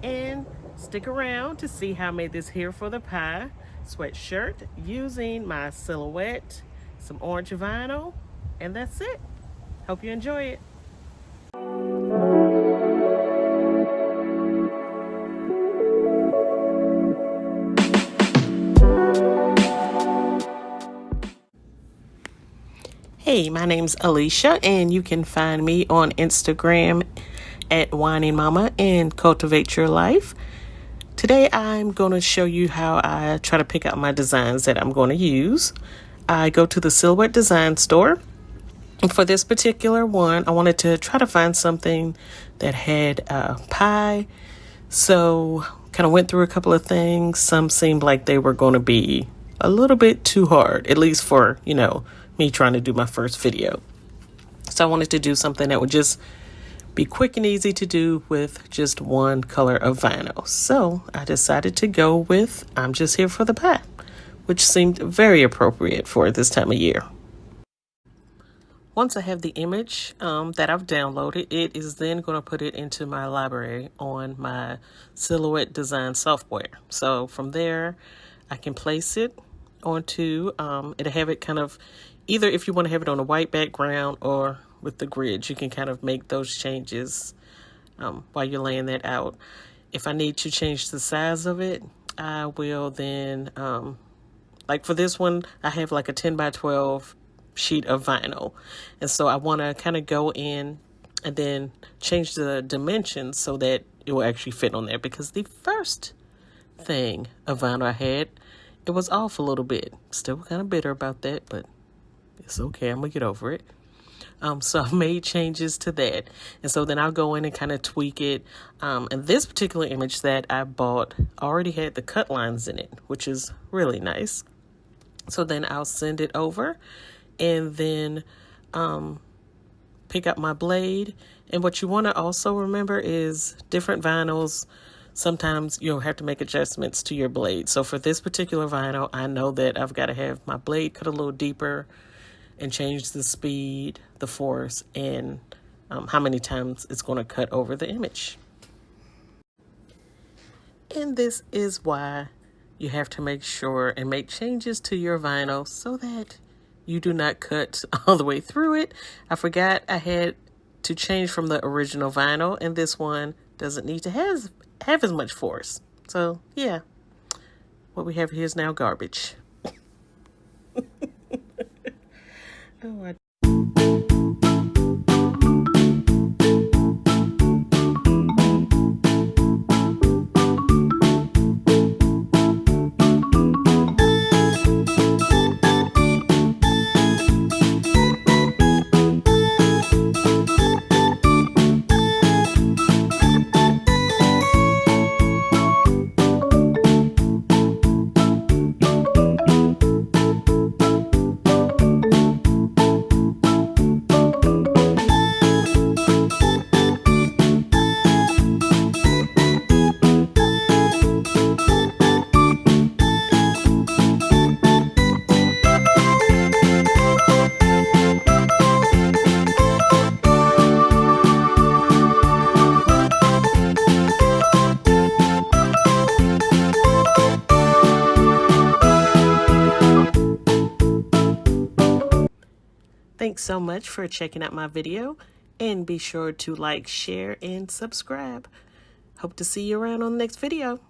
and stick around to see how I made this here for the pie sweatshirt using my Silhouette, some orange vinyl, and that's it. Hope you enjoy it. Hey, my name's Alicia, and you can find me on Instagram at Whining Mama and Cultivate Your Life. Today I'm going to show you how I try to pick out my designs that I'm going to use. I go to the Silhouette Design Store. And for this particular one, I wanted to try to find something that had pie. So kind of went through a couple of things. Some seemed like they were going to be a little bit too hard, at least for, me trying to do my first video. So I wanted to do something that would just be quick and easy to do with just one color of vinyl. So I decided to go with I'm Just Here for the Pie, which seemed very appropriate for this time of year. Once I have the image that I've downloaded, it is then going to put it into my library on my Silhouette design software. So from there, I can place it onto, it'll have it kind of, either if you want to have it on a white background or with the grid, you can kind of make those changes while you're laying that out. If I need to change the size of it, I will then, like for this one, I have like a 10 by 12 sheet of vinyl. And so I want to kind of go in and then change the dimensions so that it will actually fit on there. Because the first thing of vinyl I had, it was off a little bit. Still kind of bitter about that, but it's okay. I'm going to get over it. So I made changes to that. And so then I'll go in and kind of tweak it. And this particular image that I bought already had the cut lines in it, which is really nice. So then I'll send it over and then pick up my blade. And what you want to also remember is different vinyls, sometimes you'll have to make adjustments to your blade. So for this particular vinyl, I know that I've got to have my blade cut a little deeper and change the speed, the force, and how many times it's going to cut over the image. And this is why you have to make sure and make changes to your vinyl so that you do not cut all the way through it. I forgot I had to change from the original vinyl, and this one doesn't need to have as much force. So yeah, what we have here is now garbage. Oh, thanks so much for checking out my video, and be sure to like, share, and subscribe. Hope to see you around on the next video.